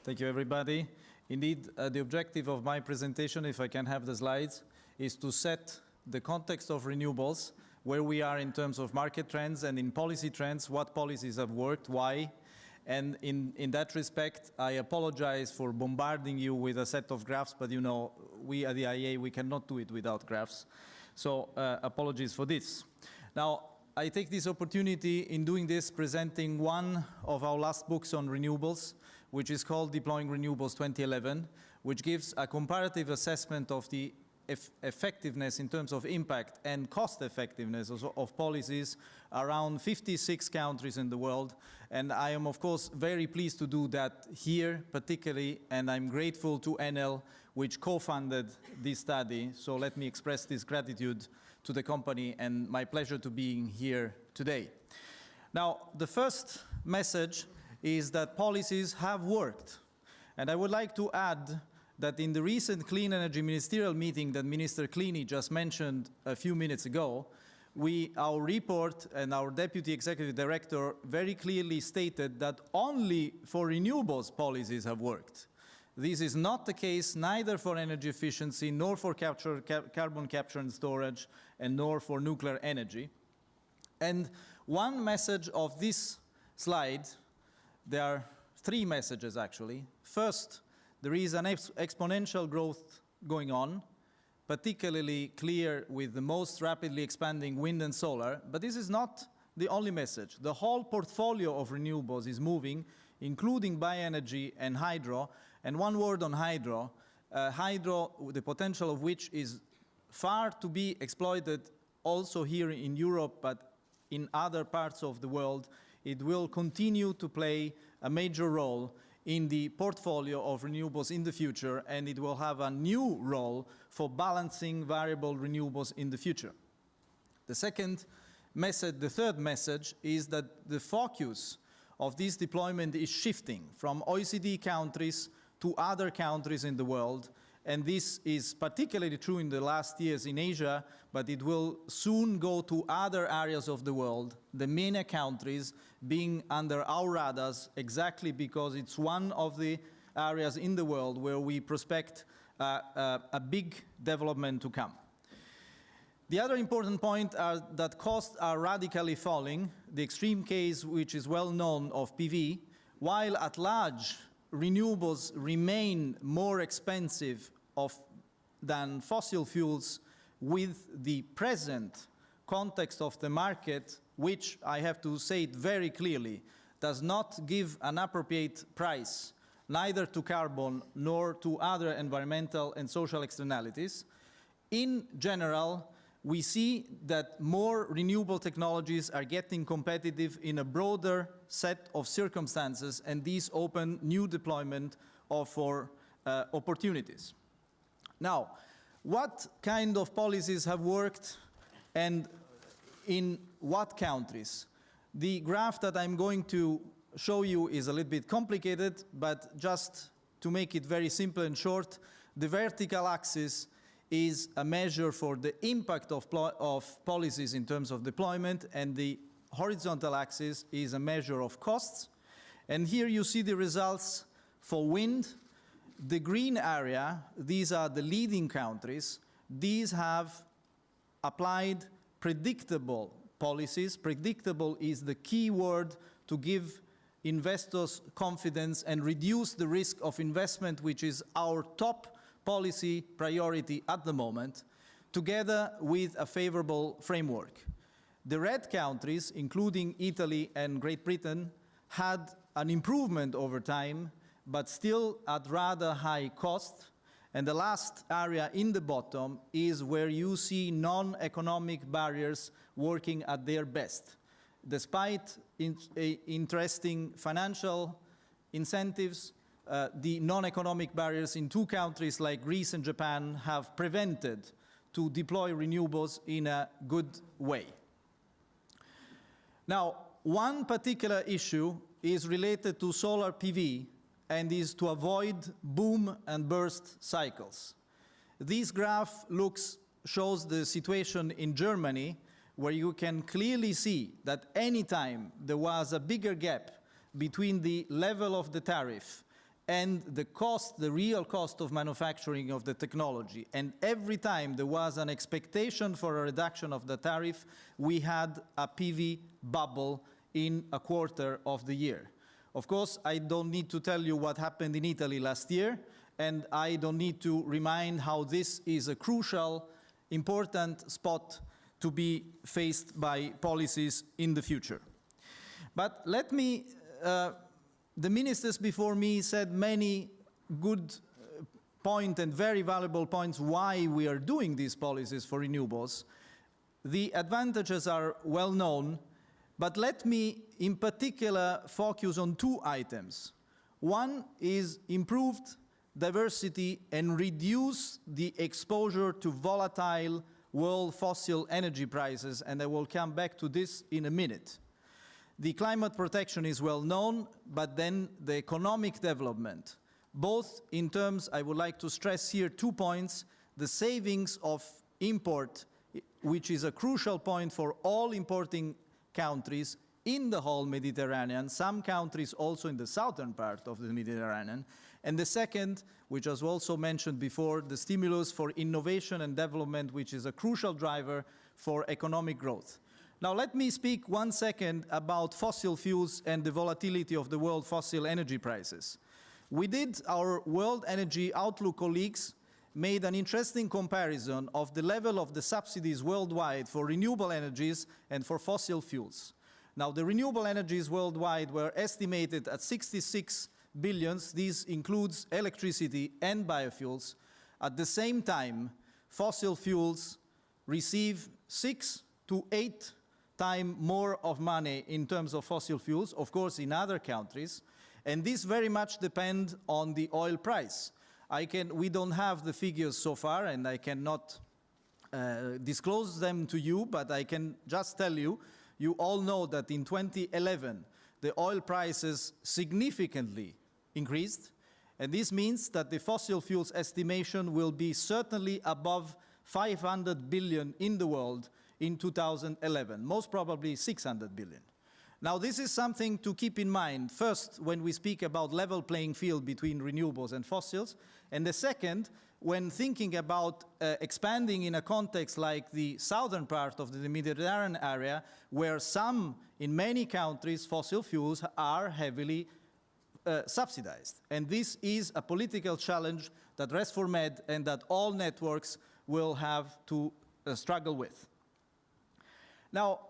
Thank you, everybody. Indeed, the objective of my presentation, if I can have the slides, is to set the context of renewables, where we are in terms of market trends and in policy trends, what policies have worked, why. And in that respect, I apologize for bombarding you with a set of graphs, but you know, we at the IEA, we cannot do it without graphs. So apologies for this. Now, I take this opportunity in doing this, presenting one of our last books on renewables, which is called Deploying Renewables 2011, which gives a comparative assessment of the effectiveness in terms of impact and cost effectiveness of policies around 56 countries in the world. And I am, of course, very pleased to do that here, particularly, and I'm grateful to ENEL, which co-funded this study. So let me express this gratitude to the company and my pleasure to being here today. Now, the first message is that policies have worked. And I would like to add that in the recent Clean Energy Ministerial meeting that Minister Clini just mentioned a few minutes ago, our report and our Deputy Executive Director very clearly stated that only for renewables policies have worked. This is not the case neither for energy efficiency, nor for carbon capture and storage, and nor for nuclear energy. And one message of this slide, there are three messages actually. First, there is an exponential growth going on, particularly clear with the most rapidly expanding wind and solar, but this is not the only message. The whole portfolio of renewables is moving, including bioenergy and hydro. And one word on hydro. Hydro, the potential of which is far to be exploited also here in Europe, but in other parts of the world, it will continue to play a major role in the portfolio of renewables in the future, and it will have a new role for balancing variable renewables in the future. The second message, the third message, is that the focus of this deployment is shifting from OECD countries to other countries in the world, and this is particularly true in the last years in Asia, but it will soon go to other areas of the world, the MENA countries being under our radars exactly because it's one of the areas in the world where we prospect a big development to come. The other important point is that costs are radically falling. The extreme case, which is well known, of PV, while at large renewables remain more expensive than fossil fuels with the present context of the market, which, I have to say it very clearly, does not give an appropriate price neither to carbon nor to other environmental and social externalities. In general, we see that more renewable technologies are getting competitive in a broader set of circumstances, and these open new deployment for opportunities. Now, what kind of policies have worked and in what countries? The graph that I'm going to show you is a little bit complicated, but just to make it very simple and short, the vertical axis is a measure for the impact of policies in terms of deployment, and the horizontal axis is a measure of costs. And here you see the results for wind. The green area, these are the leading countries. These have applied predictable policies. Predictable is the key word to give investors confidence and reduce the risk of investment, which is our top policy priority at the moment, together with a favorable framework. The red countries, including Italy and Great Britain, had an improvement over time, but still at rather high cost. And the last area in the bottom is where you see non-economic barriers working at their best. Despite interesting financial incentives, the non-economic barriers in two countries like Greece and Japan have prevented to deploy renewables in a good way. Now, one particular issue is related to solar PV and is to avoid boom and burst cycles. This graph shows the situation in Germany, where you can clearly see that any time there was a bigger gap between the level of the tariff and the cost, the real cost of manufacturing of the technology. And every time there was an expectation for a reduction of the tariff, we had a PV bubble in a quarter of the year. Of course, I don't need to tell you what happened in Italy last year, and I don't need to remind how this is a crucial, important spot to be faced by policies in the future. But let me, the ministers before me said many good points and very valuable points why we are doing these policies for renewables. The advantages are well known, but let me in particular focus on two items. One is improved diversity and reduce the exposure to volatile world fossil energy prices, and I will come back to this in a minute. The climate protection is well known, but then the economic development, both in terms, I would like to stress here 2 points, the savings of import, which is a crucial point for all importing countries in the whole Mediterranean, some countries also in the southern part of the Mediterranean. And the second, which was also mentioned before, the stimulus for innovation and development, which is a crucial driver for economic growth. Now let me speak 1 second about fossil fuels and the volatility of the world fossil energy prices. Our World Energy Outlook colleagues made an interesting comparison of the level of the subsidies worldwide for renewable energies and for fossil fuels. Now, the renewable energies worldwide were estimated at 66 billion. This includes electricity and biofuels. At the same time, fossil fuels receive 6 to 8 times more of money in terms of fossil fuels, of course, in other countries. And this very much depends on the oil price. We don't have the figures so far, and I cannot disclose them to you, but I can just tell you, you all know that in 2011, the oil prices significantly increased, and this means that the fossil fuels estimation will be certainly above 500 billion in the world in 2011, most probably 600 billion. Now, this is something to keep in mind, first, when we speak about level playing field between renewables and fossils, and the second, when thinking about expanding in a context like the southern part of the Mediterranean area, where in many countries, fossil fuels are heavily subsidized. And this is a political challenge that RES4MED and that all networks will have to struggle with. Now,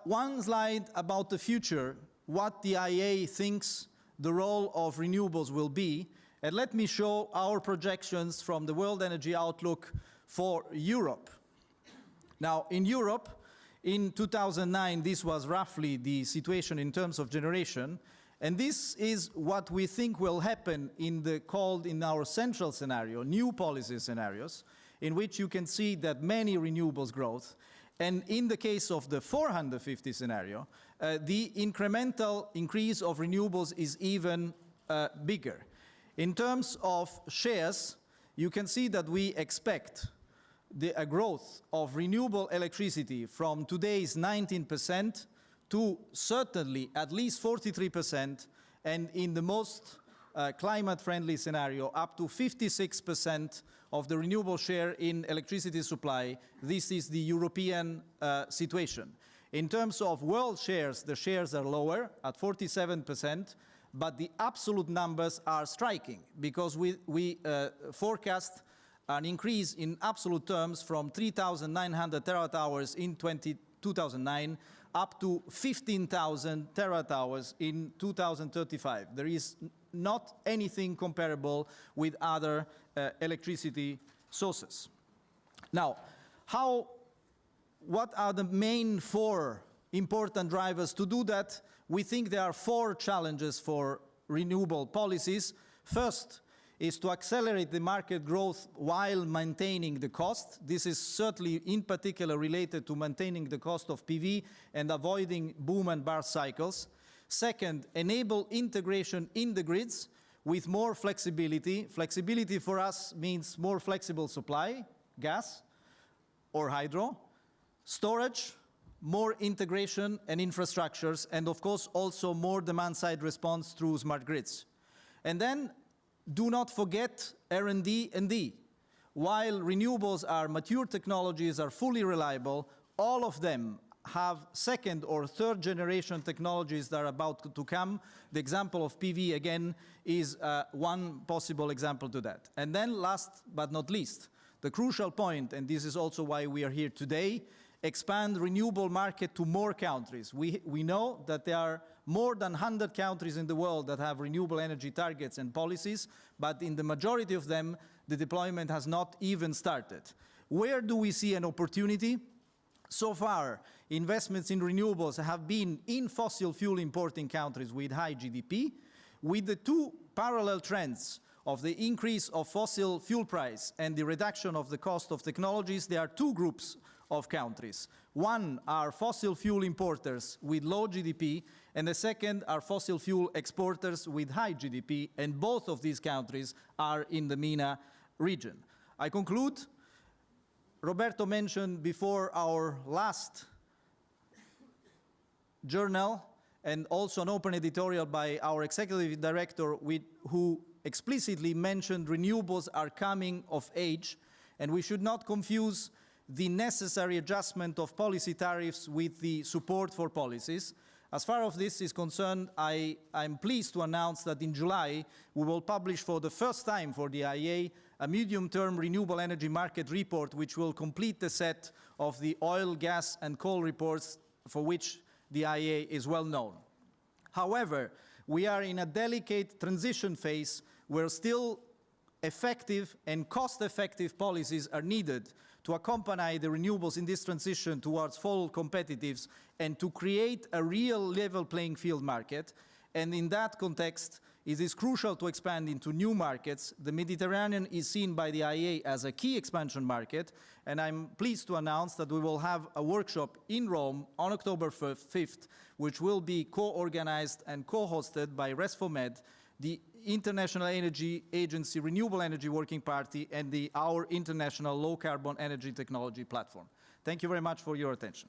one slide about the future, what the IEA thinks the role of renewables will be, and let me show our projections from the World Energy Outlook for Europe. Now, in Europe, in 2009, this was roughly the situation in terms of generation, and this is what we think will happen in our central scenario, new policy scenarios, in which you can see that many renewables growth. And in the case of the 450 scenario, the incremental increase of renewables is even bigger. In terms of shares, you can see that we expect a growth of renewable electricity from today's 19% to certainly at least 43%, and in the most climate-friendly scenario, up to 56% of the renewable share in electricity supply. This is the European situation. In terms of world shares, the shares are lower at 47%, but the absolute numbers are striking because we forecast an increase in absolute terms from 3,900 terawatt-hours in 2009 up to 15,000 terawatt-hours in 2035. There is not anything comparable with other electricity sources. Now, what are the main 4 important drivers to do that? We think there are 4 challenges for renewable policies. First is to accelerate the market growth while maintaining the cost. This is certainly in particular related to maintaining the cost of PV and avoiding boom and bust cycles. Second, enable integration in the grids with more flexibility. Flexibility for us means more flexible supply, gas or hydro, storage, more integration and infrastructures, and of course also more demand-side response through smart grids. And then do not forget R&D and D. While renewables are mature technologies, are fully reliable, all of them have second or third generation technologies that are about to come. The example of PV, again, is one possible example to that. And then last but not least, the crucial point, and this is also why we are here today, expand renewable market to more countries. We know that there are more than 100 countries in the world that have renewable energy targets and policies, but in the majority of them, the deployment has not even started. Where do we see an opportunity? So far, investments in renewables have been in fossil fuel importing countries with high GDP. With the two parallel trends of the increase of fossil fuel price and the reduction of the cost of technologies, there are two groups of countries. One are fossil fuel importers with low GDP, and the second are fossil fuel exporters with high GDP, and both of these countries are in the MENA region. I conclude. Roberto mentioned before our last journal, and also an open editorial by our executive director who explicitly mentioned renewables are coming of age, and we should not confuse the necessary adjustment of policy tariffs with the support for policies. As far as this is concerned, I'm pleased to announce that in July we will publish for the first time for the IEA a medium-term renewable energy market report which will complete the set of the oil, gas and coal reports for which the IEA is well known. However, we are in a delicate transition phase where still effective and cost-effective policies are needed to accompany the renewables in this transition towards full competitiveness and to create a real level playing field market. And in that context, it is crucial to expand into new markets. The Mediterranean is seen by the IEA as a key expansion market, and I'm pleased to announce that we will have a workshop in Rome on October 5th, which will be co-organized and co-hosted by RES4MED, the International Energy Agency Renewable Energy Working Party, and our International Low Carbon Energy Technology Platform. Thank you very much for your attention.